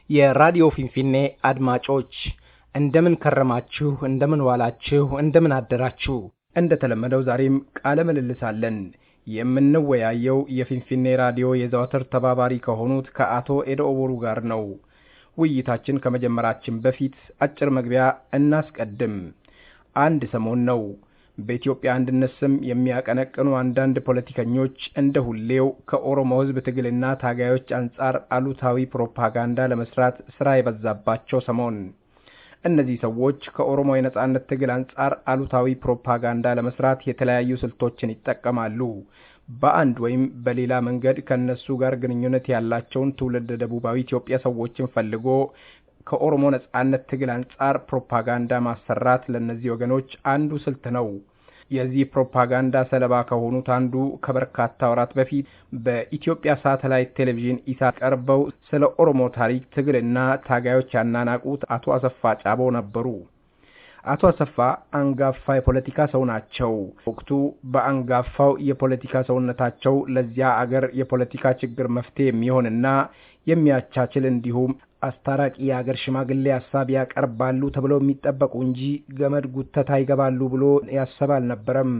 የራዲዮ ፊንፊኔ አድማጮች እንደምን ከረማችሁ እንደምን ዋላችሁ እንደምን አደራችሁ እንደተለመደው ዛሬም ቃለ ምልልስ አለን የምንወያየው የፊንፊኔ ራዲዮ የዘወትር ተባባሪ ከሆኑት ከአቶ ኤደኦ ቦሩ ጋር ነው ውይይታችን ከመጀመራችን በፊት አጭር መግቢያ እናስቀድም አንድ ሰሞን ነው በኢትዮጵያ አንድነት ስም የሚያቀነቅኑ አንዳንድ ፖለቲከኞች እንደ ሁሌው ከኦሮሞ ሕዝብ ትግልና ታጋዮች አንጻር አሉታዊ ፕሮፓጋንዳ ለመስራት ስራ የበዛባቸው ሰሞን እነዚህ ሰዎች ከኦሮሞ የነጻነት ትግል አንጻር አሉታዊ ፕሮፓጋንዳ ለመስራት የተለያዩ ስልቶችን ይጠቀማሉ በአንድ ወይም በሌላ መንገድ ከነሱ ጋር ግንኙነት ያላቸውን ትውልድ ደቡባዊ ኢትዮጵያ ሰዎችን ፈልጎ ከኦሮሞ ነጻነት ትግል አንጻር ፕሮፓጋንዳ ማሰራት ለነዚህ ወገኖች አንዱ ስልት ነው የዚህ ፕሮፓጋንዳ ሰለባ ከሆኑት አንዱ ከበርካታ ወራት በፊት በኢትዮጵያ ሳተላይት ቴሌቪዥን ኢሳት ቀርበው ስለ ኦሮሞ ታሪክ ትግልና ታጋዮች ያናናቁት አቶ አሰፋ ጫቦ ነበሩ አቶ አሰፋ አንጋፋ የፖለቲካ ሰው ናቸው ወቅቱ በአንጋፋው የፖለቲካ ሰውነታቸው ለዚያ አገር የፖለቲካ ችግር መፍትሄ የሚሆንና የሚያቻችል እንዲሁም አስታራቂ የአገር ሽማግሌ ሐሳብ ያቀርባሉ ተብለው የሚጠበቁ እንጂ ገመድ ጉተታ ይገባሉ ብሎ ያሰባል ነበርም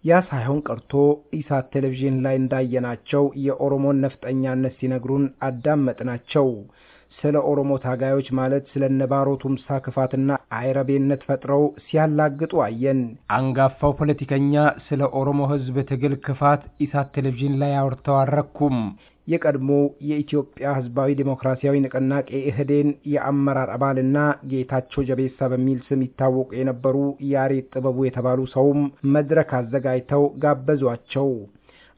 ያ ሳይሆን ቀርቶ ኢሳት ቴሌቪዥን ላይ እንዳየናቸው የኦሮሞን ነፍጠኛነት ሲነግሩን አዳመጥናቸው ስለ ኦሮሞ ታጋዮች ማለት ስለ ነባሮ ቱምሳ ክፋትና አይረቤነት ፈጥረው ሲያላግጡ አየን አንጋፋው ፖለቲከኛ ስለ ኦሮሞ ሕዝብ ትግል ክፋት ኢሳት ቴሌቪዥን ላይ አውርተው አረኩም የቀድሞ የኢትዮጵያ ህዝባዊ ዲሞክራሲያዊ ንቅናቄ ኢህዴን የአመራር አባልና ጌታቸው ጀቤሳ በሚል ስም ይታወቁ የነበሩ ያሬድ ጥበቡ የተባሉ ሰውም መድረክ አዘጋጅተው ጋበዟቸው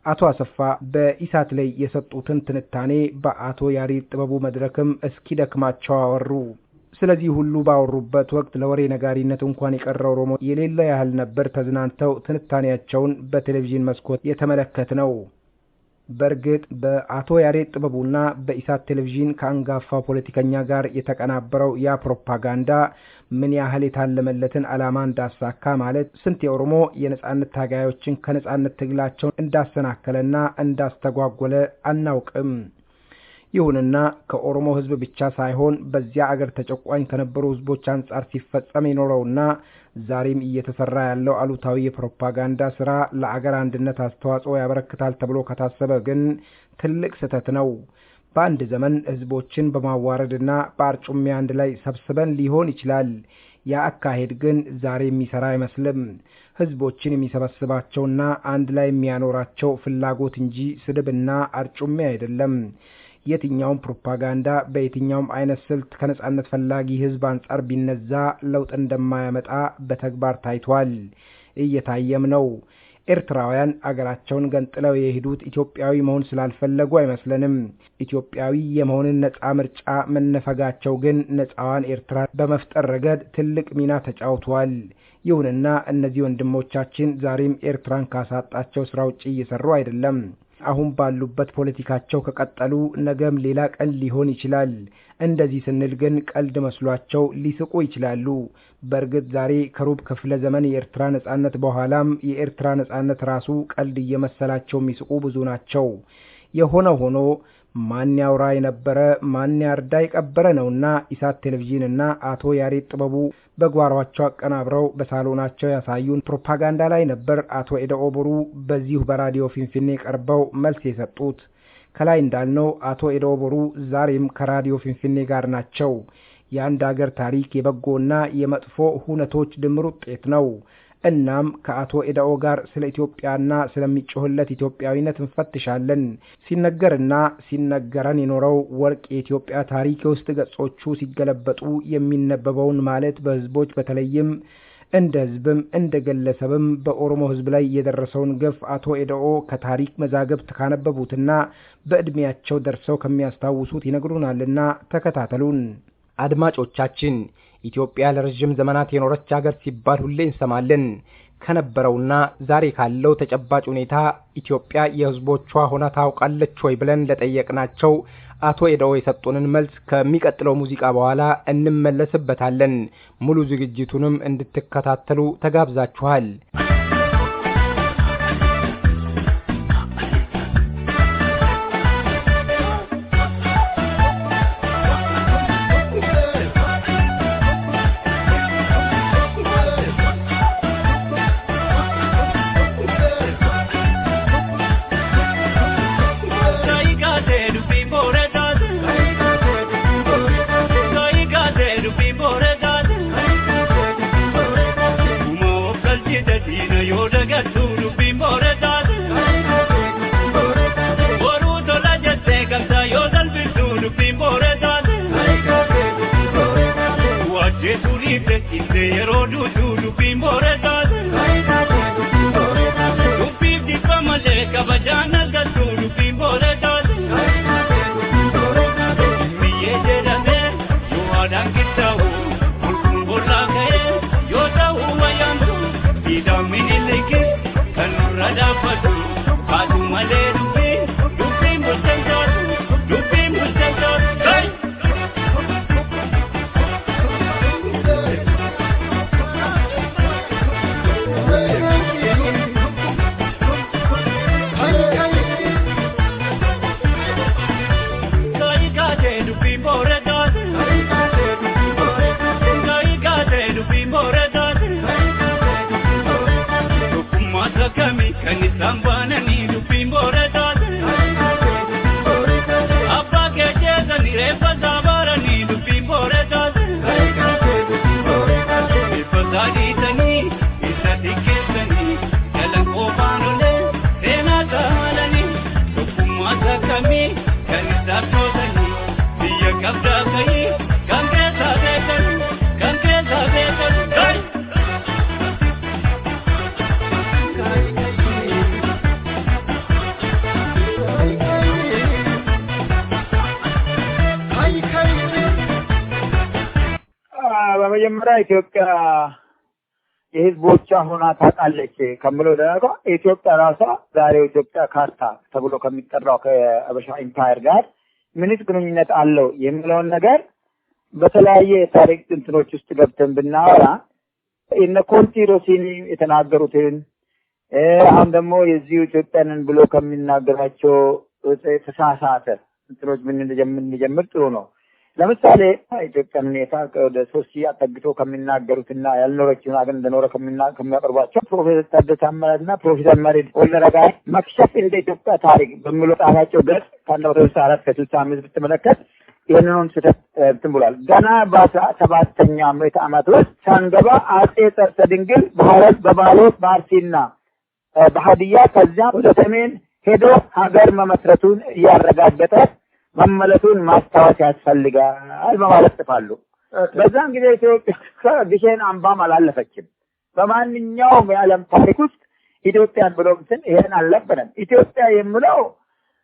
አቶ አሰፋ በኢሳት ላይ የሰጡትን ትንታኔ በአቶ ያሬድ ጥበቡ መድረክም እስኪደክማቸው አወሩ ስለዚህ ሁሉ ባወሩበት ወቅት ለወሬ ነጋሪነት እንኳን የቀረው ኦሮሞ የሌለ ያህል ነበር ተዝናንተው ትንታኔያቸውን በቴሌቪዥን መስኮት የተመለከትነው በርግጥ በአቶ ያሬድ ጥበቡና በኢሳት ቴሌቪዥን ከአንጋፋው ፖለቲከኛ ጋር የተቀናበረው ያ ፕሮፓጋንዳ ምን ያህል የታለመለትን ዓላማ እንዳሳካ ማለት ስንት የኦሮሞ የነጻነት ታጋዮችን ከነጻነት ትግላቸው እንዳሰናከለና እንዳስተጓጎለ አናውቅም ይሁንና ከኦሮሞ ህዝብ ብቻ ሳይሆን በዚያ አገር ተጨቋኝ ከነበሩ ህዝቦች አንጻር ሲፈጸም የኖረውና ዛሬም እየተሰራ ያለው አሉታዊ የፕሮፓጋንዳ ስራ ለአገር አንድነት አስተዋጽኦ ያበረክታል ተብሎ ከታሰበ ግን ትልቅ ስህተት ነው በአንድ ዘመን ህዝቦችን በማዋረድና በአርጩሜ አንድ ላይ ሰብስበን ሊሆን ይችላል ያ አካሄድ ግን ዛሬ የሚሰራ አይመስልም ህዝቦችን የሚሰበስባቸውና አንድ ላይ የሚያኖራቸው ፍላጎት እንጂ ስድብና አርጩሜ አይደለም የትኛውም ፕሮፓጋንዳ በየትኛውም አይነት ስልት ከነጻነት ፈላጊ ህዝብ አንጻር ቢነዛ ለውጥ እንደማያመጣ በተግባር ታይቷል እየታየም ነው ኤርትራውያን አገራቸውን ገንጥለው የሄዱት ኢትዮጵያዊ መሆን ስላልፈለጉ አይመስልንም ኢትዮጵያዊ የመሆንን ነጻ ምርጫ መነፈጋቸው ግን ነጻዋን ኤርትራ በመፍጠር ረገድ ትልቅ ሚና ተጫውቷል ይሁንና እነዚህ ወንድሞቻችን ዛሬም ኤርትራን ካሳጣቸው ስራ ውጪ እየሰሩ አይደለም አሁን ባሉበት ፖለቲካቸው ከቀጠሉ ነገም ሌላ ቀን ሊሆን ይችላል እንደዚህ ስንል ግን ቀልድ መስሏቸው ሊስቁ ይችላሉ በርግጥ ዛሬ ከሩብ ክፍለ ዘመን የኤርትራ ነጻነት በኋላም የኤርትራ ነጻነት ራሱ ቀልድ እየመሰላቸው የሚስቁ ብዙ ናቸው የሆነ ሆኖ ማን ያውራ የነበረ ማን ያርዳ የቀበረ ነውና ኢሳት ቴሌቪዥንና አቶ ያሬድ ጥበቡ በጓሯቸው አቀናብረው በሳሎናቸው ያሳዩን ፕሮፓጋንዳ ላይ ነበር አቶ ኤደኦ ቦሩ በዚሁ በራዲዮ ፊንፊኔ ቀርበው መልስ የሰጡት ከላይ እንዳልነው አቶ ኤደኦ ቦሩ ዛሬም ከራዲዮ ፊንፊኔ ጋር ናቸው የአንድ ሀገር ታሪክ የበጎና የመጥፎ ሁነቶች ድምር ውጤት ነው እናም ከአቶ ኤደኦ ጋር ስለ ኢትዮጵያና ስለሚጮህለት ኢትዮጵያዊነት እንፈትሻለን ሲነገርና ሲነገረን የኖረው ወርቅ የኢትዮጵያ ታሪክ ውስጥ ገጾቹ ሲገለበጡ የሚነበበውን ማለት በህዝቦች በተለይም እንደ ህዝብም እንደ ግለሰብም በኦሮሞ ህዝብ ላይ የደረሰውን ግፍ አቶ ኤደኦ ከታሪክ መዛግብት ካነበቡትና በእድሜያቸው ደርሰው ከሚያስታውሱት ይነግሩናልና ተከታተሉን አድማጮቻችን ኢትዮጵያ ለረጅም ዘመናት የኖረች ሀገር ሲባል ሁሌ እንሰማለን ከነበረውና ዛሬ ካለው ተጨባጭ ሁኔታ ኢትዮጵያ የህዝቦቿ ሆና ታውቃለች ወይ ብለን ለጠየቅናቸው አቶ ኤደኦ የሰጡንን መልስ ከሚቀጥለው ሙዚቃ በኋላ እንመለስበታለን ሙሉ ዝግጅቱንም እንድትከታተሉ ተጋብዛችኋል በመጀመሪያ ኢትዮጵያ የህዝቦቿ ሆና ታውቃለች ከምለው ደግሞ ኢትዮጵያ ራሷ ዛሬው ኢትዮጵያ ካርታ ተብሎ ከሚጠራው ከአበሻ ኢምፓየር ጋር ምንስ ግንኙነት አለው የሚለውን ነገር በተለያየ ታሪክ እንትኖች ውስጥ ገብተን ብናወራ እነ ኮንቲ ሮሲኒ የተናገሩትን አሁን ደግሞ የዚህ ኢትዮጵያንን ብሎ ከሚናገራቸው ተሳሳተ እንትኖች ምን እንደጀምር ጥሩ ነው። ለምሳሌ ኢትዮጵያን ሁኔታ ወደ 3 አጠግቶ ከሚናገሩትና ያልኖረችውን አገር እንደኖረ ከሚያቀርቧቸው ፕሮፌሰር ታደሰ አመራትና ፕሮፌሰር መሬድ ወልደረጋይ መክሸፍ እንደ ኢትዮጵያ ታሪክ በሚለው ጣፋቸው ገጽ ከ1964 ከ65 ብትመለከት ይህንን ስህተት እንትን ብሏል። ገና በ17ኛው ምዕተ ዓመት ውስጥ ሳንገባ አጼ ጸርሰ ድንግል በሐረር በባሌት በአርሲና በሀዲያ ከዚያ ወደ ሰሜን ሄዶ ሀገር መመስረቱን እያረጋገጠ መመለሱን ማስታወስ ያስፈልጋል በማለት ጽፋሉ። በዛም ጊዜ ኢትዮጵያ ግሼን አምባም አላለፈችም። በማንኛውም የዓለም ታሪክ ውስጥ ኢትዮጵያን ብሎ እንትን ይሄን አልነበረም። ኢትዮጵያ የሚለው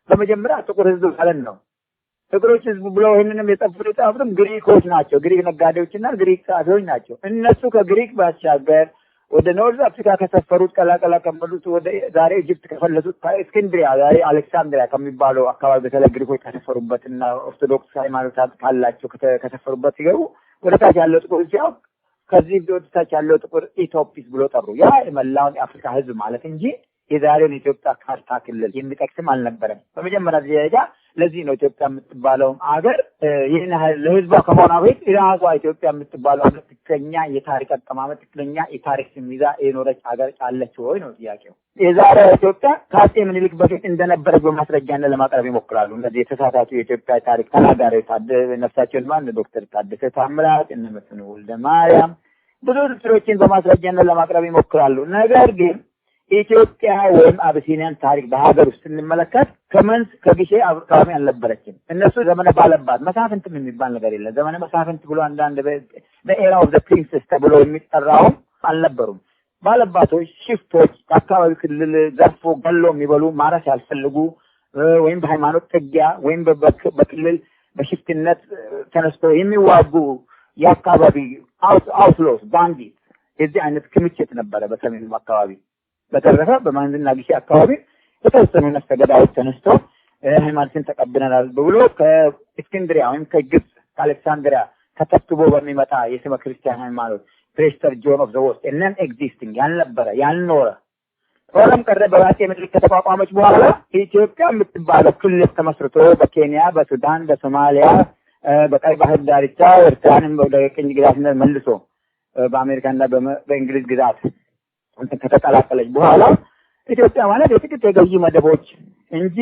በመጀመሪያ ጥቁር ህዝብ ማለት ነው። ጥቁሮች ህዝብ ብለው ይሄንንም የጻፉትም ግሪኮች ናቸው። ግሪክ ነጋዴዎችና ግሪክ ጸሐፊዎች ናቸው። እነሱ ከግሪክ ባሻገር ወደ ኖርዝ አፍሪካ ከሰፈሩት ቀላቀላ ከመሉት ወደ ዛሬ ኢጅፕት ከፈለሱት እስክንድሪያ ዛሬ አሌክሳንድሪያ ከሚባለው አካባቢ በተለይ ግሪኮች ከሰፈሩበትና ኦርቶዶክስ ሃይማኖት ካላቸው ከሰፈሩበት ሲገቡ ወደ ታች ያለው ጥቁር ሲያው ከዚህ ወደ ታች ያለው ጥቁር ኢትዮጲስ ብሎ ጠሩ። ያ የመላውን የአፍሪካ ህዝብ ማለት እንጂ የዛሬውን ኢትዮጵያ ካርታ ክልል የሚጠቅስም አልነበረም። በመጀመሪያ ደረጃ ለዚህ ነው ኢትዮጵያ የምትባለው አገር ይህን ለህዝቧ ከሆነ ቤት ራሷ ኢትዮጵያ የምትባለው አገር ትክክለኛ የታሪክ አቀማመጥ ትክክለኛ የታሪክ ስሚዛ የኖረች አገር አለች ወይ ነው ጥያቄው። የዛሬ ኢትዮጵያ ከአፄ ምኒልክ በፊት እንደነበረች በማስረጃነት ለማቅረብ ይሞክራሉ። እነዚህ የተሳሳቱ የኢትዮጵያ ታሪክ ተናጋሪዎች ነፍሳቸውን ማን ዶክተር ታደሰ ታምራት እነ መስፍን ወልደ ማርያም ብዙ ምስሎችን በማስረጃነት ለማቅረብ ይሞክራሉ። ነገር ግን ኢትዮጵያ ወይም አብሲኒያን ታሪክ በሀገር ውስጥ እንመለከት ከግሼ አካባቢ አልነበረችም። እነሱ ዘመነ ባለባት መሳፍንትም የሚባል ነገር የለም። ዘመነ መሳፍንት ብሎ አንዳንድ በኤራ ኦፍ ዘ ፕሪንሰስ ተብሎ የሚጠራው አልነበሩም። ባለባቶች ሽፍቶች ከአካባቢ ክልል ዘርፎ ገሎ የሚበሉ ማረስ ያልፈልጉ ወይም በሃይማኖት ጥጊያ ወይም በክልል በሽፍትነት ተነስቶ የሚዋጉ የአካባቢ አውትሎስ ባንዲት የዚህ አይነት ክምችት ነበረ በሰሜኑ አካባቢ። በተረፈ በማንዝና ግሼ አካባቢ የተወሰኑ ነፍሰ ገዳዮች ተነስቶ ሃይማኖትን ተቀብለናል ብሎ ከእስክንድሪያ ወይም ከግብጽ ከአሌክሳንድሪያ ተከትቦ በሚመጣ የስመ ክርስቲያን ሃይማኖት ፕሬስተር ጆን ኦፍ ዘ ዌስት ነን ኤግዚስቲንግ ያልነበረ ያልኖረ ሆኖም ቀረ በአፄ ምኒልክ ከተቋቋመች በኋላ ኢትዮጵያ የምትባለው ክልል ተመስርቶ በኬንያ፣ በሱዳን፣ በሶማሊያ፣ በቀይ ባህር ዳርቻ ኤርትራንም ወደ ቅኝ ግዛትነት መልሶ በአሜሪካና በእንግሊዝ ግዛት ከተቀላቀለች በኋላ ኢትዮጵያ ማለት የጥቂት የገዢ መደቦች እንጂ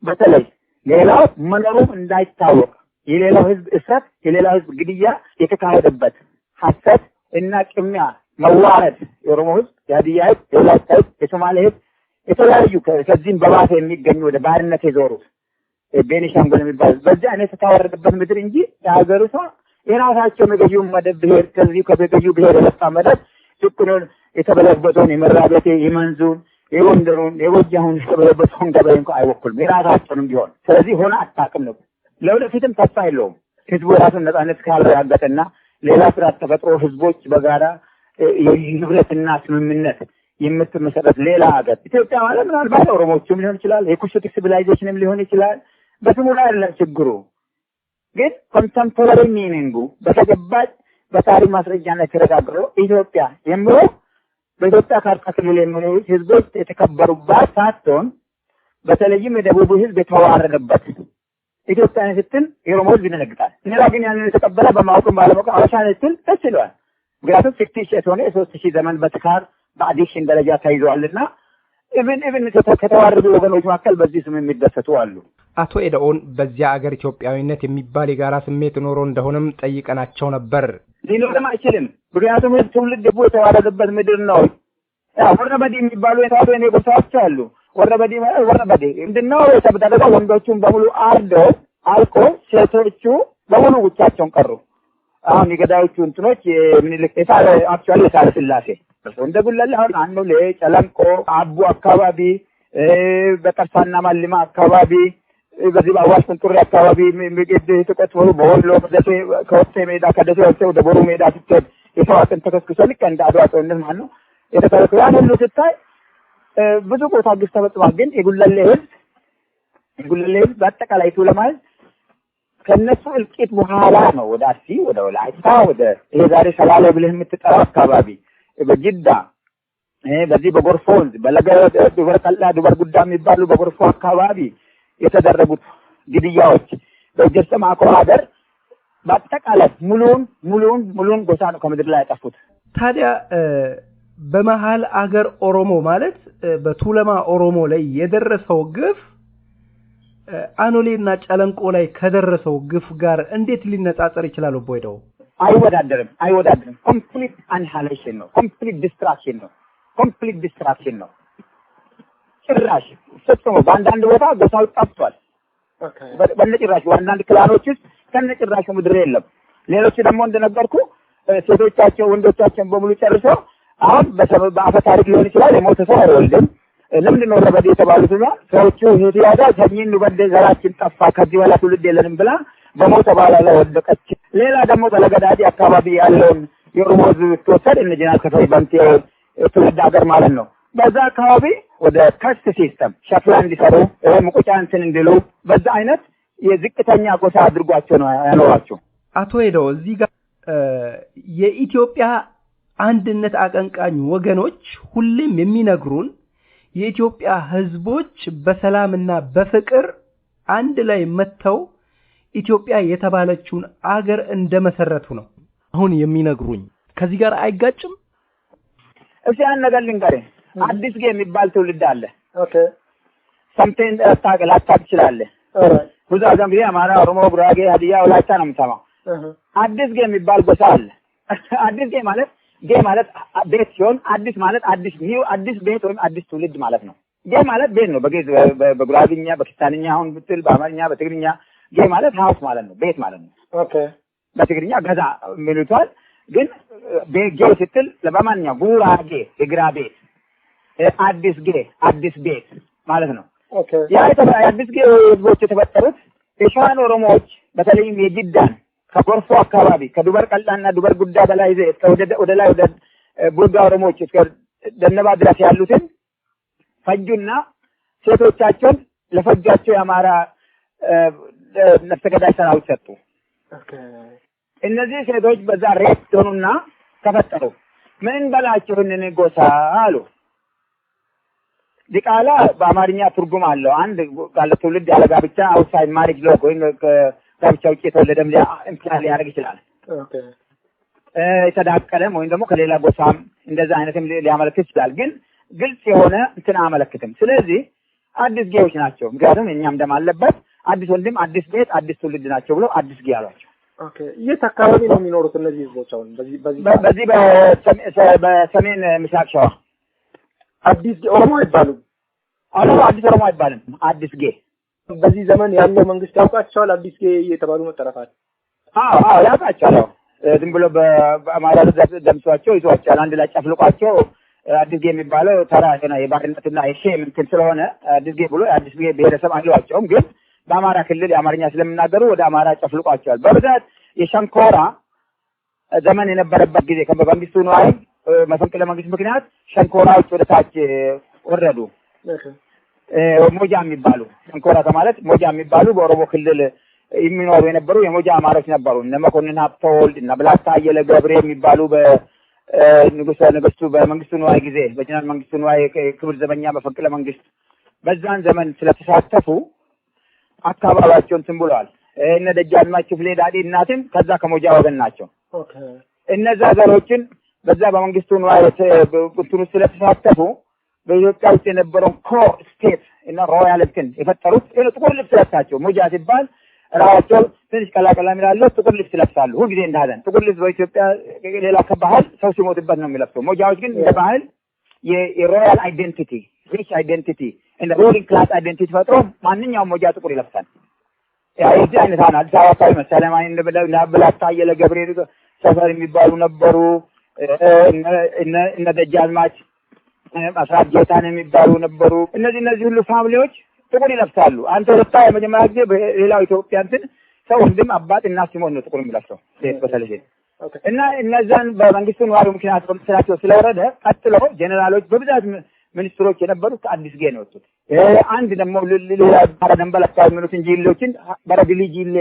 በተለይ ሌላው መኖሩ እንዳይታወቅ የሌላው ህዝብ እስራት የሌላው ህዝብ ግድያ የተካሄደበት ሐሰት እና ቅሚያ መዋረድ የኦሮሞ ህዝብ የሀዲያ ህዝብ የወላይታ ህዝብ የሶማሌ ህዝብ የተለያዩ ከዚህም በባሰ የሚገኙ ወደ ባርነት የዞሩ ቤኒሻንጉል የሚባል በዚህ አይነት የተዋረደበት ምድር እንጂ የሀገሩ ሰው የራሳቸው የገዢው መደብ ብሔር ከዚህ ከገዢው ብሔር የመጣ መደብ ጭቁኑን የተበለበተውን የመራቤቴ የመንዙን የጎንደሩን የጎጃሙን የተበለበተውን ገበሬ እንኳን አይወክሉም የራሳቸውንም ቢሆን። ስለዚህ ሆነ አታውቅም ነው። ለወደፊትም ተስፋ የለውም። ህዝቡ የራሱን ነጻነት ካላረጋገጠና ሌላ ስርዓት ተፈጥሮ ህዝቦች በጋራ የህብረትና ስምምነት የምትመሰረት ሌላ ሀገር ኢትዮጵያ ማለት ምናልባት ኦሮሞዎችም ሊሆን ይችላል፣ የኩሽቲክ ሲቪላይዜሽንም ሊሆን ይችላል። በስሙ ላይ አይደለም ችግሩ፣ ግን ኮንተምፖራሪ ሚኒንጉ በተጨባጭ በታሪክ ማስረጃነት የተረጋገጠው ኢትዮጵያ የሚለው በኢትዮጵያ ካርታ ክልል የሚኖሩ ህዝቦች የተከበሩባት ሳትሆን በተለይም የደቡብ ህዝብ የተዋረደበት ኢትዮጵያ ስትል የኦሮሞ ህዝብ ይደነግጣል። ሌላ ግን ያንን የተቀበለ በማወቅም ባለማወቅም አበሻ ስትል ደስ ይለዋል። ምክንያቱም ፊክቲሽየስ የሆነ የ3000 ዘመን በስካር በአዲክሽን ደረጃ ተይዘዋልና ኢቭን ከተዋረዱ ወገኖች መካከል በዚህ ስም የሚደሰቱ አሉ። አቶ ኤደኦን በዚያ አገር ኢትዮጵያዊነት የሚባል የጋራ ስሜት ኖሮ እንደሆነም ጠይቀናቸው ነበር። ሊኖርም አይችልም። ምክንያቱም ትውልድ ደግሞ የተዋረደበት ምድር ነው። ወረበዴ የሚባሉ የታወቁ ጎሳዎች አሉ። ወረበዴ ምንድነው የተደረገው? ወንዶቹን በሙሉ አርደው አልቆ ሴቶቹ በሙሉ ብቻቸውን ቀሩ። አሁን የገዳዮቹ እንትኖች የምኒልክ አክቹዋሊ የሳለ ስላሴ እንደ ጉለሌ አሁን አኖሌ፣ ጨለንቆ፣ አቡ አካባቢ፣ በቀርሳና ማልማ አካባቢ፣ በዚህ በአዋሽ ቁንጥሬ አካባቢ ምግድ ተቆጥሮ በወሎ በደሴ ከወጤ ሜዳ ከደሴ ወደ ቦሩ ሜዳ ስትሄድ የሰው አጥንት ተከስክሶ ልክ እንደ አድዋ ጦርነት ማለት ነው የተከለከለ ያን ሁሉ ስታይ ብዙ ቦታ ግፍ ተፈጽሟል። ግን የጉለሌ ህዝብ በአጠቃላይ ለማለት ከነሱ እልቂት በኋላ ነው ወደ አርሲ፣ ወደ ወላይታ፣ ወደ ይሄ ዛሬ ሰላሌ ብለህ የምትጠራው አካባቢ በጅዳ በዚህ በጎርፎ ወንዝ ዱበር ቀላ ዱበር ጉዳ የሚባሉ በጎርፎ አካባቢ የተደረጉት ግድያዎች በጀርሰ ማቆ ሀገር በአጠቃላይ ሙሉን ጎሳ ነው ከምድር ላይ ያጠፉት። ታዲያ በመሃል አገር ኦሮሞ ማለት በቱለማ ኦሮሞ ላይ የደረሰው ግፍ አኖሌና ጨለንቆ ላይ ከደረሰው ግፍ ጋር እንዴት ሊነጻጸር ይችላል? ቦይደው አይወዳደርም። ኮምፕሊት አንሃሌሽን ነው። ኮምፕሊት ዲስትራክሽን ነው። ጭራሽ ፈጽሞ በአንዳንድ ቦታ ጎሳው ጠፍቷል። በነጭራሽ በአንዳንድ ክላኖች ውስጥ ከነጭራሹ ምድር የለም። ሌሎች ደግሞ እንደነገርኩ ሴቶቻቸው ወንዶቻቸውን በሙሉ ጨርሰው አሁን በአፈ ታሪክ ሊሆን ይችላል የሞተ ሰው አይወልድም። ለምንድን ነው ረበዴ የተባሉት ሰዎቹ ሄዱ ያዳ ሰኝን በደ ዘራችን ጠፋ ከዚህ በኋላ ትውልድ የለንም ብላ በሞተ ባላ ላይ ወደቀች። ሌላ ደግሞ በለገዳዲ አካባቢ ያለውን የኦሮሞ ሕዝብ ተወሰደ እነ ጀነራል ከተይ ባንቴ ትውልድ ሀገር ማለት ነው። በዛ አካባቢ ወደ ካስት ሲስተም ሸፍላ እንዲሰሩ ሙቁጫ እንትን እንዲሉ በዛ አይነት የዝቅተኛ ጎሳ አድርጓቸው ነው ያኖራቸው። አቶ ሄደው እዚህ ጋር የኢትዮጵያ አንድነት አቀንቃኝ ወገኖች ሁሌም የሚነግሩን የኢትዮጵያ ህዝቦች በሰላምና በፍቅር አንድ ላይ መተው ኢትዮጵያ የተባለችውን አገር እንደመሰረቱ ነው አሁን የሚነግሩኝ። ከዚህ ጋር አይጋጭም? እሺ ያን ነገር ልንገርህ። አዲስ ጌ የሚባል ትውልድ አለ። ኦኬ ሰምተን ታገላታ ይችላል። ብዙ አገር አማራ፣ ኦሮሞ፣ ጉራጌ፣ ሀዲያ፣ ወላይታ ነው የምሰማው። አዲስ ጌ የሚባል ጎሳ አለ። አዲስ ጌ ማለት ቤት ሲሆን አዲስ ማለት አዲስ ቤት ወይም አዲስ ትውልድ ማለት ነው። ጌ ማለት ቤት ነው። በጉራጌኛ በክርስቲያንኛ አሁን ብትል በአማርኛ በትግርኛ ጌ ማለት ሃውስ ማለት ነው፣ ቤት ማለት ነው። ኦኬ በትግርኛ ገዛ የሚሉታል። ግን ጌ ስትል ለማንኛውም ጉራጌ የግራ ቤት፣ አዲስ ቤት ማለት ነው። ኦኬ ያ አዲስ ጌ ህዝቦች የተፈጠሩት የሸዋን ኦሮሞዎች በተለይም የጅዳን ከጎርፎ አካባቢ ከዱበር ቀላና ዱበር ጉዳ በላይ ወደ ላይ ወደ ቡርጋ ኦሮሞዎች እስከ ደነባ ድረስ ያሉትን ፈጁና ሴቶቻቸውን ለፈጃቸው የአማራ ነፍሰ ገዳይ ሰራዊት ሰጡ። እነዚህ ሴቶች በዛ ሬት ሆኑና ተፈጠሩ። ምን በላቸው እነነ ጎሳ አሉ። ዲቃላ በአማርኛ ትርጉም አለው። አንድ ጋለ ትውልድ ያለ ጋብቻ አውትሳይድ ማሪጅ ሎ ወይ ጋብቻ ውጪ የተወለደም ኢምፕላይ ሊያደርግ ይችላል። ኦኬ የተዳቀለም ወይም ደግሞ ከሌላ ጎሳም እንደዛ አይነትም ሊያመለክት ይችላል። ግን ግልጽ የሆነ እንትን አመለክትም። ስለዚህ አዲስ ጌዎች ናቸው። ምክንያቱም እኛም ደም አለበት አዲስ ወንድም አዲስ ቤት አዲስ ትውልድ ናቸው ብሎ አዲስ ጌ አሏቸው። ኦኬ የት አካባቢ ነው የሚኖሩት እነዚህ ህዝቦች? አሁን በዚህ በሰሜን ምስራቅ ሸዋ አዲስ ጌ ኦሮሞ አይባሉም። አዲስ ኦሮሞ አይባልም። አዲስ ጌ በዚህ ዘመን ያለው መንግስት ያውቃቸዋል። አዲስ ጌ እየተባሉ መጠራፋት ያውቃቸዋል። ዝም ብሎ በአማራ ደምሷቸው ይዟቸዋል። አንድ ላይ ጨፍልቋቸው አዲስ ጌ የሚባለው ተራ ነው የባርነትና የሼም እንትን ስለሆነ አዲስ ጌ ብሎ አዲስ ጌ ብሔረሰብ አሏቸውም። ግን በአማራ ክልል የአማርኛ ስለምናገሩ ወደ አማራ ጨፍልቋቸዋል። በብዛት የሸንኮራ ዘመን የነበረበት ጊዜ ከመንግስቱ ነዋይ መፈንቅለ መንግስት ምክንያት ሸንኮራዎች ወደ ታች ወረዱ። ሞጃ የሚባሉ ሸንኮራ ከማለት ሞጃ የሚባሉ በኦሮሞ ክልል የሚኖሩ የነበሩ የሞጃ አማሮች ነበሩ። እነ መኮንን ሀብተወልድ እና ብላታ አየለ ገብሬ የሚባሉ በንጉሱ በመንግስቱ ነዋይ ጊዜ በጀነራል መንግስቱ ነዋይ ክብር ዘበኛ መፈንቅለ መንግስት በዛን ዘመን ስለተሳተፉ አካባቢያቸውን እንትን ብለዋል። እነ ደጃዝማች ክፍሌ ዳዲ እናትም ከዛ ከሞጃ ወገን ናቸው። ኦኬ እነዛ ዘሮችን በዛ በመንግስቱ ነዋይ እንትኑ ስለተሳተፉ በኢትዮጵያ ውስጥ የነበረው ኮር ስቴት እና ሮያልቲን የፈጠሩት ጥቁር ልብስ ለብሳቸው ሞጃ ሲባል ራሳቸው ትንሽ ቀላቀላ የሚላለው ጥቁር ልብስ ይለብሳሉ። ሁልጊዜ እንዳለን ጥቁር ልብስ በኢትዮጵያ ሌላ ከባህል ሰው ሲሞትበት ነው የሚለብሰው። ሞጃዎች ግን እንደ ባህል የሮያል አይዴንቲቲ ሪች አይዴንቲቲ እንደ ሩሊንግ ክላስ አይዴንቲቲ ፈጥሮ ማንኛውም ሞጃ ጥቁር ይለብሳል። የዚህ አይነት አሁን አዲስ አበባ አካባቢ መሰለማን እንደብላታ አየለ ገብርኤል ሰፈር የሚባሉ ነበሩ። እነ ደጃዝማች አስራት ጌታን የሚባሉ ነበሩ። እነዚህ ሁሉ ፋሚሊዎች ጥቁር ይለብሳሉ። አንተ ወጣ የመጀመሪያ ጊዜ በሌላው ኢትዮጵያ እንትን ሰው ወንድም አባት እና ሲሞን ነው ጥቁር የሚለብሰው ሴት በተለይ እና እነዛን በመንግስቱ ነዋሪ ምክንያት ስራቸው ስለወረደ ቀጥሎ ጄኔራሎች በብዛት ሚኒስትሮች የነበሩት አዲስ ጌ ነው ወጡት። አንድ ደግሞ ሌላ ባረደንበል አካባቢ የሚሉት ጂሌዎችን በረድሊ ጂሌ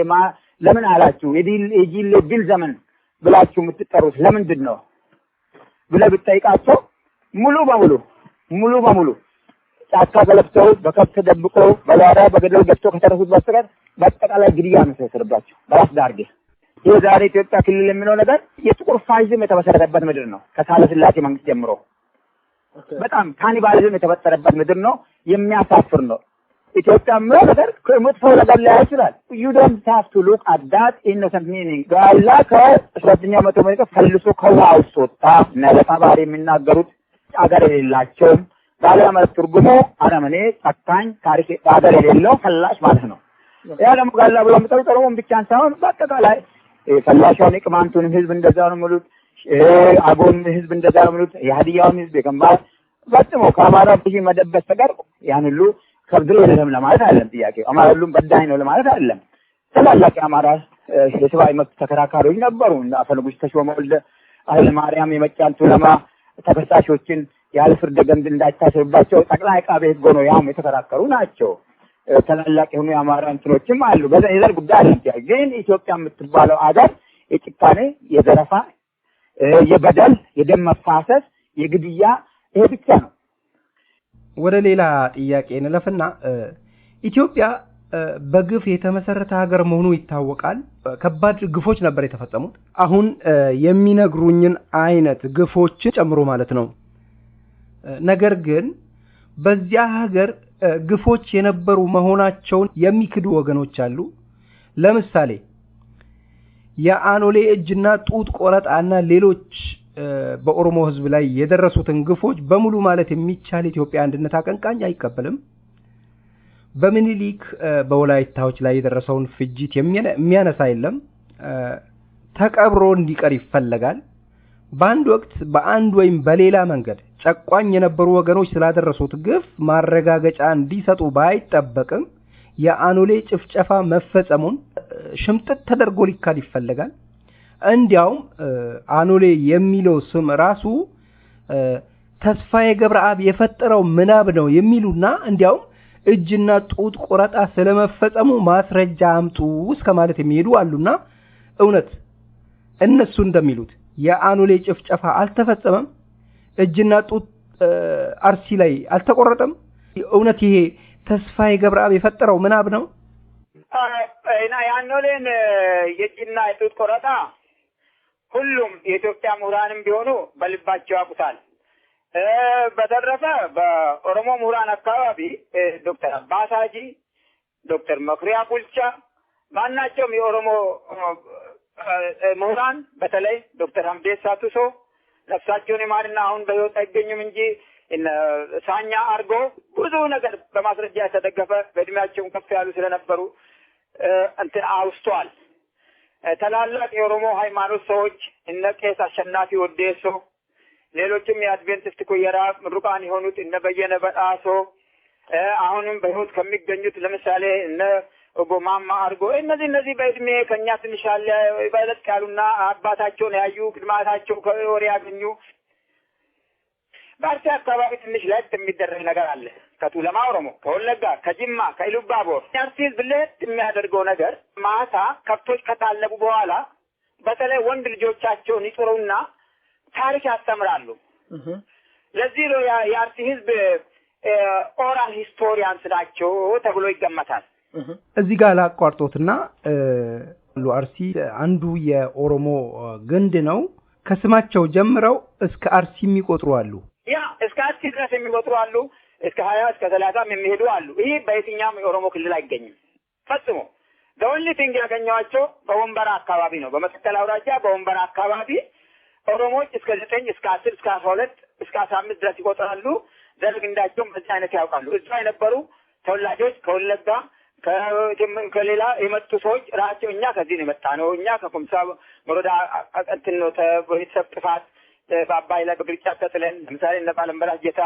ለምን አላችሁ የጂሌ ድል ዘመን ብላችሁ የምትጠሩት ለምንድን ነው ብለህ ብትጠይቃቸው ሙሉ በሙሉ ጫካ ገብተው በከብት ተደብቀው በላዳ በገደል ገብተው ከተረፉት በስተቀር በአጠቃላይ ግድያ ነው የተሰራባቸው በራስ ዳርጌ። ይህ ዛሬ ኢትዮጵያ ክልል የሚለው ነገር የጥቁር ፋሽዝም የተመሰረተበት ምድር ነው። ከሳህለ ስላሴ መንግስት ጀምሮ በጣም ካኒባሊዝም የተፈጠረበት ምድር ነው። የሚያሳፍር ነው። ኢትዮጵያ ምለው ነገር ከመጥፎ ነገር ላይ ይችላል። you don't have to look at that innocent meaning ጋላ ከ13ኛው መቶ ዓመት ፈልሶ ከውሃ ውስጥ ወጣ ነለታባሪ የሚናገሩት አገር የሌላቸው ባለመት ትርጉሙ አረመኔ ጨካኝ ታሪክ አገር የሌለው ፈላሽ ማለት ነው። ያ ደግሞ ጋላ ብሎ የምጠሩት ብቻን ሳይሆን በአጠቃላይ ፈላሻውን ቅማንቱን ህዝብ እንደዛ ነው የሚሉት። አጎን ህዝብ እንደዛ ነው የሚሉት። የሀዲያውን ህዝብ የከምባል ፈጽሞ ከአማራ ብዙ መደበስ ተቀር ያን ሁሉ ከብድር የለም ለማለት አይደለም። ጥያቄው አማራ ሁሉም በዳይ ነው ለማለት አይደለም። ተላላቂ አማራ የሰብአዊ መብት ተከራካሪዎች ነበሩ። አፈንጉስ ተሾመ ወልደ ኃይለ ማርያም የመጫል ቱለማ ተከሳሾችን ያለ ፍርድ ገምድ እንዳይታሰብባቸው ጠቅላይ አቃቤ ህግ ሆነው ያም የተከራከሩ ናቸው። ተላላቂ የሆኑ የአማራ እንትኖችም አሉ። በዛ የዘር ጉዳይ አይደለም። ግን ኢትዮጵያ የምትባለው አገር የጭካኔ የዘረፋ የበደል የደም መፋሰስ የግድያ ይሄ ብቻ ነው። ወደ ሌላ ጥያቄ እንለፍና ኢትዮጵያ በግፍ የተመሰረተ ሀገር መሆኑ ይታወቃል። ከባድ ግፎች ነበር የተፈጸሙት። አሁን የሚነግሩኝን አይነት ግፎችን ጨምሮ ማለት ነው። ነገር ግን በዚያ ሀገር ግፎች የነበሩ መሆናቸውን የሚክዱ ወገኖች አሉ። ለምሳሌ የአኖሌ እጅና ጡት ቆረጣና ሌሎች በኦሮሞ ህዝብ ላይ የደረሱትን ግፎች በሙሉ ማለት የሚቻል ኢትዮጵያ አንድነት አቀንቃኝ አይቀበልም። በሚኒሊክ በወላይታዎች ላይ የደረሰውን ፍጅት የሚያነሳ የለም። ተቀብሮ እንዲቀር ይፈልጋል። በአንድ ወቅት በአንድ ወይም በሌላ መንገድ ጨቋኝ የነበሩ ወገኖች ስላደረሱት ግፍ ማረጋገጫ እንዲሰጡ ባይጠበቅም የአኖሌ ጭፍጨፋ መፈጸሙን ሽምጥጥ ተደርጎ ሊካድ ይፈልጋል። እንዲያውም አኖሌ የሚለው ስም ራሱ ተስፋዬ ገብረአብ የፈጠረው ምናብ ነው የሚሉና እንዲያውም እጅና ጡት ቆረጣ ስለመፈጸሙ ማስረጃ አምጡ እስከ ማለት የሚሄዱ አሉና እውነት እነሱ እንደሚሉት የአኖሌ ጭፍጨፋ አልተፈጸመም? እጅና ጡት አርሲ ላይ አልተቆረጠም? እውነት ይሄ ተስፋዬ ገብረአብ የፈጠረው ምናብ ነው? እና የአኖሌን የእጅና የጡት ቆረጣ ሁሉም የኢትዮጵያ ምሁራንም ቢሆኑ በልባቸው ያውቁታል። በተረፈ በኦሮሞ ምሁራን አካባቢ ዶክተር አባስ ሀጂ፣ ዶክተር መኩሪያ ቡልቻ ማናቸውም የኦሮሞ ምሁራን በተለይ ዶክተር ሀምዴሳ ቱሶ ነፍሳቸውን ይማርና አሁን በህይወት አይገኙም እንጂ ሳኛ አርጎ ብዙ ነገር በማስረጃ የተደገፈ በእድሜያቸውም ከፍ ያሉ ስለነበሩ እንትን አውስተዋል። ታላላቅ የኦሮሞ ሃይማኖት ሰዎች እነ ቄስ አሸናፊ ወዴሶ ሌሎችም የአድቬንቲስት ኮየራ ምሩቃን የሆኑት እነ በየነ በጣሶ አሁንም በህይወት ከሚገኙት ለምሳሌ እነ ኦጎማማ አርጎ እነዚህ በእድሜ ከኛ ትንሽ ያለ በለጥ ያሉና አባታቸውን ያዩ ቅድማታቸው ከወሬ ያገኙ በአርሲ አካባቢ ትንሽ ላይ የሚደረግ ነገር አለ። ከቱለማ ኦሮሞ፣ ከወለጋ፣ ከጅማ፣ ከኢሉባቦር አርሲ ብለጥ የሚያደርገው ነገር ማታ ከብቶች ከታለቡ በኋላ በተለይ ወንድ ልጆቻቸውን ይጥሩና ታሪክ ያስተምራሉ። ለዚህ ነው የአርሲ ህዝብ ኦራል ሂስቶሪያንስ ናቸው ተብሎ ይገመታል። እዚህ ጋር ላቋርጦትና አርሲ አንዱ የኦሮሞ ግንድ ነው። ከስማቸው ጀምረው እስከ አርሲ የሚቆጥሩ አሉ። ያ እስከ 10 ድረስ የሚወጡ አሉ፣ እስከ 20 እስከ 30 የሚሄዱ አሉ። ይሄ በየትኛውም የኦሮሞ ክልል አይገኝም ፈጽሞ። ደውል ቲንግ ያገኘዋቸው በወንበራ አካባቢ ነው። በመተከል አውራጃ በወንበራ አካባቢ ኦሮሞዎች እስከ 9 እስከ 10 እስከ 12 እስከ 15 ድረስ ይቆጥራሉ። ደርግ እንዳቸውም በዚህ አይነት ያውቃሉ። እዛ የነበሩ ተወላጆች ከወለጋ ከሌላ የመጡ ሰዎች ራቸው እኛ ከዚህ ነው የመጣ ነው፣ እኛ ከኮምሳ ወረዳ እንትን ነው ቤተሰብ ጥፋት በአባይ ላይ በግርጫ ተጥለን ለምሳሌ እነ ባለምበራስ ጌታ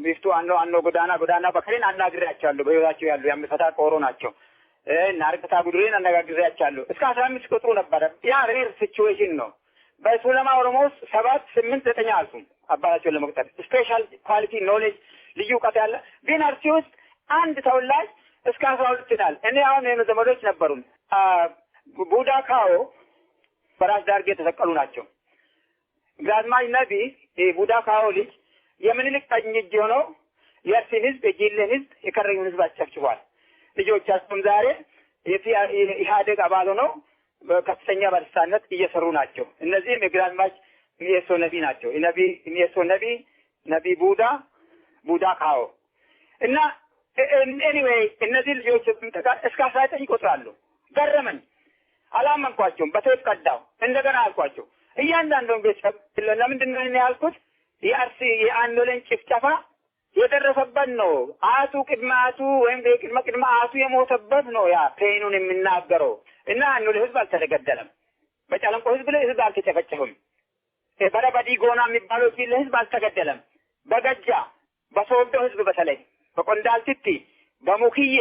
ቢፍቱ አኖ ጎዳና በከሌን አናግሬያቸዋለሁ። በህይወታቸው ያሉ ያምፈታ ቆሮ ናቸው። ናርቅታ ጉድሬን አነጋግሬያቸዋለሁ። እስከ 15 ቁጥሩ ነበረ። ያ ሬር ሲቹዌሽን ነው። በሱለማ ኦሮሞ ውስጥ 7 8 9 አልፉም አባታቸውን ለመቅጠር ስፔሻል ኳሊቲ ኖሌጅ ልዩ እውቀት ያለ ግን አርሲ ውስጥ አንድ ተወላጅ እስከ 12 ይላል። እኔ አሁን የዘመዶች ነበሩን ቡዳ ካዎ በራስ ዳርጌ የተሰቀሉ ናቸው። ግራዝማች ነቢ ቡዳ ካዎ ልጅ የምኒልክ ቀኝ እጅ ሆነው የአርሲን ህዝብ የጂሌን ህዝብ የከረዩን ህዝብ አስጨፍጭፏል። ልጆቻቸውም ዛሬ የኢህአዴግ አባል ሆነው በከፍተኛ ባለስልጣንነት እየሰሩ ናቸው። እነዚህም የግራዝማች ሚኤሶ ነቢ ናቸው። ሚኤሶ ነቢ ቡዳ ካዎ እና ኤኒዌይ እነዚህ ልጆች እስከ 19 ይቆጥራሉ። ገረመኝ። አላመንኳቸውም። በቴፕ ቀዳው እንደገና አልኳቸው። እያንዳንዱን ቤተሰብ ለምንድን ነው እኔ ያልኩት? የአርሲ የአንዶለን ጭፍጨፋ የደረሰበት ነው። አያቱ ቅድመ አያቱ ወይም ቅድመ አያቱ የሞተበት ነው። ያ ፔኑን የሚናገረው እና አንዶለ ህዝብ አልተገደለም። በጫለንቆ ህዝብ ላይ ህዝብ አልተጨፈጨፈም። በረበዲ ጎና የሚባለው ፊል ህዝብ አልተገደለም። በገጃ በሶዶ ህዝብ በተለይ በቆንዳልቲቲ በሙክዬ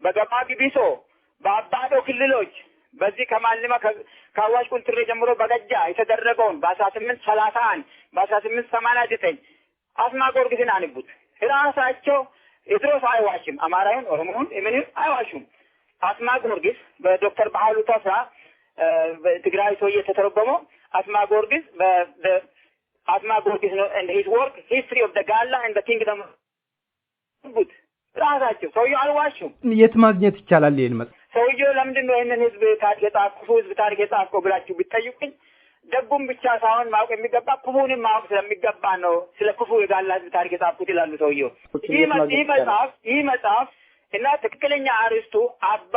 በገባ ቢቢሶ በአባዶ ክልሎች በዚህ ከማልማ ከአዋሽ ቁልትሬ ጀምሮ በገጃ የተደረገውን በ1831 በ1889 አስማ ጊዮርጊስን አንቡት። ራሳቸው የድሮስ አይዋሽም። አማራውን ኦሮሞውን ምንም አይዋሹም። አስማ ጊዮርጊስ በዶክተር ባህሉ ተስፋ በትግራይ ሰው የተተረጎመው አስማ ጊዮርጊስ አስማ ጊዮርጊስ ነው and his work history of the Galla and the kingdom ቡት ራሳቸው ሰውየው አልዋሹም። የት ማግኘት ይቻላል? ይሄን መጽሐፍ ሰውየው ለምንድን ነው ይሄንን ህዝብ ታሪክ የጻፈው ህዝብ ታሪክ የጻፈው ብላችሁ ቢጠይቁኝ ደጉም ብቻ ሳይሆን ማወቅ የሚገባ ክፉንም ማወቅ ስለሚገባ ነው ስለ ክፉ የጋላ ህዝብ ታሪክ የጻፉት ይላሉ ሰውየው። ይህ መጽሐፍ እና ትክክለኛ አርስቱ አባ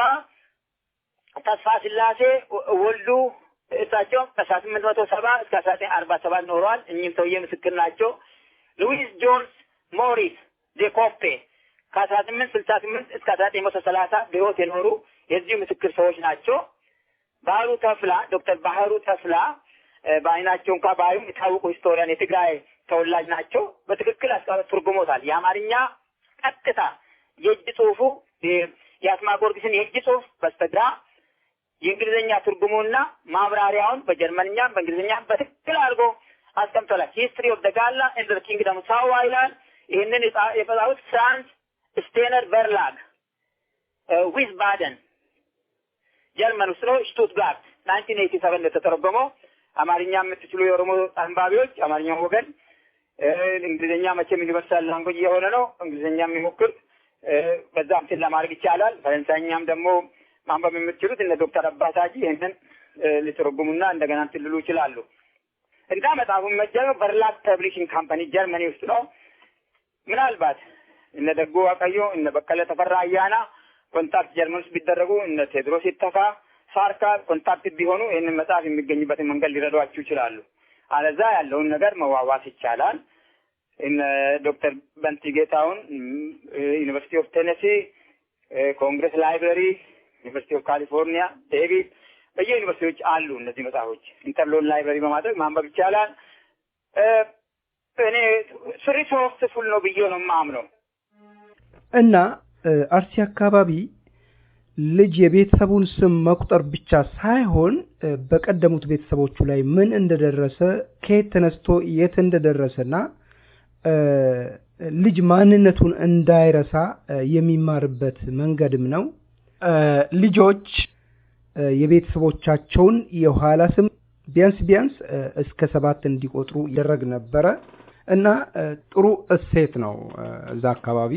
ተስፋ ስላሴ ወልዱ እሳቸው ከ1870 እስከ 1947 ኖረዋል። እኚህም ሰውዬ ምስክር ናቸው። ሉዊስ ጆንስ ሞሪስ ጄኮፕ ከ1868 እስከ 1930 በህይወት የኖሩ የዚህ ምስክር ሰዎች ናቸው። ባህሩ ተፍላ ዶክተር ባህሩ ተፍላ በአይናቸው እንኳን ባዩ የታወቁ ሂስቶሪያን የትግራይ ተወላጅ ናቸው። በትክክል አስተርጉሞታል። የአማርኛ ቀጥታ የእጅ ጽሁፉ የአስማ ጊዮርጊስን የእጅ ጽሁፍ በስተግራ የእንግሊዝኛ ትርጉሙና ማብራሪያውን በጀርመንኛም በእንግሊዝኛም በትክክል አድርጎ አስቀምጧል። ሂስትሪ ኦፍ ዘ ጋላ ኤንድ ዘ ኪንግደም ሳዋ ይላል። ይህንን የጻፉት ፍራንስ ስቴነር ቨርላግ ዊስባደን ጀርመን ውስጥ ነው። ሽቱትጋርት 1987 የተተረጎመው። አማርኛ የምትችሉ የኦሮሞ አንባቢዎች አማርኛው ወገን እንግሊዝኛ መቼም ዩኒቨርሳል ላንጉዌጅ የሆነ ነው። እንግሊዝኛ የሚሞክር በዛም እንትን ለማድረግ ይቻላል። ፈረንሳይኛም ደግሞ ማንበብ የምትችሉት እነ ዶክተር አባሳጂ ይህንን ሊተረጉሙና እንደገና ትልሉ ይችላሉ። እንዳ መጽሐፉን መጀመር ቨርላግ ፐብሊሽንግ ካምፓኒ ጀርመኒ ውስጥ ነው። ምናልባት እነ ደጎ አቀዮ እነ በቀለ ተፈራ አያና ኮንታክት ጀርመን ውስጥ ቢደረጉ እነ ቴድሮስ ይተፋ ሳርካ ኮንታክት ቢሆኑ ይህንን መጽሐፍ የሚገኝበትን መንገድ ሊረዷችሁ ይችላሉ። አለዛ ያለውን ነገር መዋዋስ ይቻላል። እነ ዶክተር በንቲ ጌታውን ዩኒቨርሲቲ ኦፍ ቴነሲ፣ ኮንግረስ ላይብረሪ፣ ዩኒቨርሲቲ ኦፍ ካሊፎርኒያ፣ ዴቪድ በየዩኒቨርሲቲዎች አሉ እነዚህ መጽሐፎች። ኢንተርሎን ላይብረሪ በማድረግ ማንበብ ይቻላል። እኔ ሪሶርስ ፉል ነው ብዬ ነው የማምነው። እና አርሲ አካባቢ ልጅ የቤተሰቡን ስም መቁጠር ብቻ ሳይሆን በቀደሙት ቤተሰቦቹ ላይ ምን እንደደረሰ ከየት ተነስቶ የት እንደደረሰና ልጅ ማንነቱን እንዳይረሳ የሚማርበት መንገድም ነው። ልጆች የቤተሰቦቻቸውን የኋላ ስም ቢያንስ እስከ 7 እንዲቆጥሩ ይደረግ ነበረ እና ጥሩ እሴት ነው እዛ አካባቢ።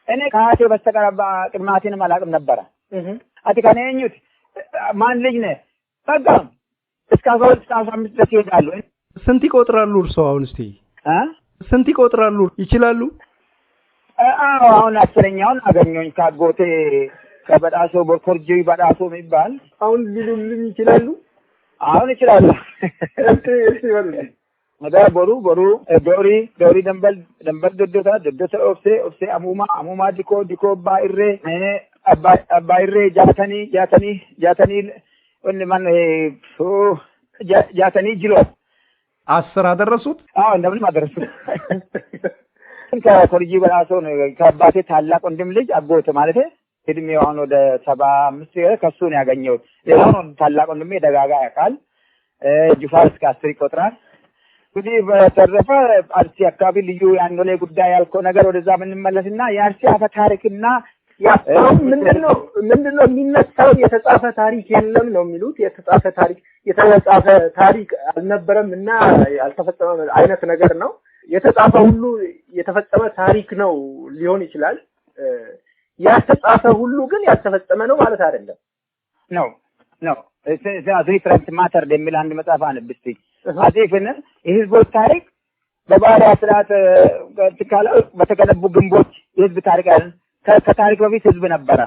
እኔ ከአቴ በስተቀር ቅድማቴንም አላውቅም ነበረ። አቴ ከነኝት ማን ልጅ ነህ? በቃ እስከ 12 እስከ 15 ድረስ ይሄዳሉ። ስንት ይቆጥራሉ እርሶ አሁን እስቲ ስንት ይቆጥራሉ ይችላሉ? አሁን አስረኛውን አገኘሁኝ ካጎቴ ከበዳሶ በኮርጆ በዳሶ የሚባል አሁን ሊሉልኝ ይችላሉ? አሁን ይችላሉ። መዳ ቦሩ ዶሪ ደንበል ደዶታ ኦፍሴ አሙማ ዲኮ ባይሬ አባይሬ ጃተኒ ወንማን ጃተኒ ጅሎ 10 አደረሱት? እንደምን አደረሱት። ከኮርጂ በራሶ ነው ከአባቴ ታላቅ ወንድም ልጅ አጎት ማለት እድሜው አሁን ወደ 75 ከሱ ነው ያገኘሁት። ሌላው ታላቅ ወንድሜ ደጋጋ ያውቃል። ጁፋር እስከ 10 ይቆጥራል። እንግዲህ በተረፈ አርሲ አካባቢ ልዩ ያንዶሌ ጉዳይ ያልከው ነገር ወደዛ ምንመለስና የአርሲ አፈ ታሪክና ምንድነው የሚነሳው? የተጻፈ ታሪክ የለም ነው የሚሉት። የተጻፈ ታሪክ አልነበረም እና ያልተፈጸመ አይነት ነገር ነው። የተጻፈ ሁሉ የተፈጸመ ታሪክ ነው ሊሆን ይችላል። ያልተጻፈ ሁሉ ግን ያልተፈጸመ ነው ማለት አይደለም። ነው ሪፈረንስ ማተር የሚል አንድ መጽሐፍ አንብስቲ አዜፍን የህዝቦች ታሪክ በባህሪያ ስርዓት በተገነቡ ግንቦች የህዝብ ታሪክ አይደል? ከታሪክ በፊት ህዝብ ነበረ።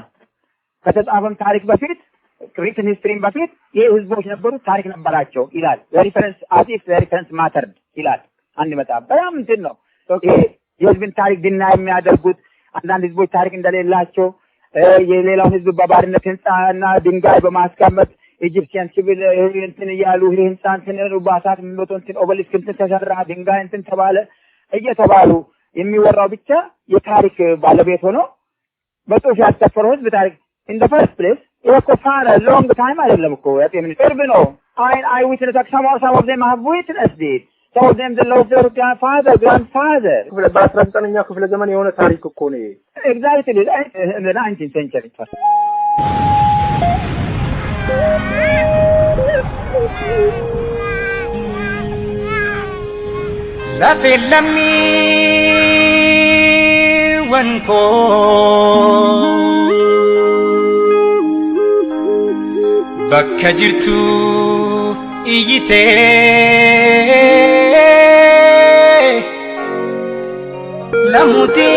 ከተጻፈም ታሪክ በፊት ሪትን ሂስትሪም በፊት የህዝቦች ነበሩ፣ ታሪክ ነበራቸው ይላል። ሪፈረንስ አዜፍ ሪፈረንስ ማተር ይላል አንድ መጽሐፍ። በጣም እንትን ነው ይሄ የህዝብን ታሪክ ድና የሚያደርጉት አንዳንድ ህዝቦች ታሪክ እንደሌላቸው የሌላውን ህዝብ በባርነት ህንጻና ድንጋይ በማስቀመጥ ኢጂፕሽያን ሲቪል እንትን እያሉ ይሄ ህንጻ እንትን ሩባሳት ምንሎት እንትን ኦበሊስክ እንትን ተሰራ ድንጋይ እንትን ተባለ እየተባሉ የሚወራው ብቻ የታሪክ ባለቤት ሆኖ በጽሁፍ ያስከፈረው ህዝብ ታሪክ in the first place it was for a long time አይደለም እኮ ያጤ ምን ቅርብ ነው። I witness some of them have witnessed it. Some of them the lost their grandfather. በ19ኛው ክፍለ ዘመን የሆነ ታሪክ እኮ ነው። Exactly in the 19th century. La filami wanko bakka jirtu iyite lamuti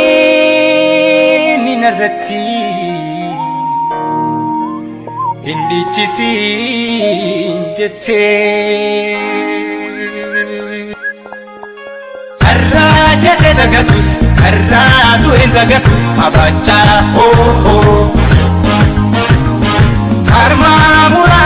ninarratti indichiti jette arraja edagatu arradu edagatu abacha ho karma mura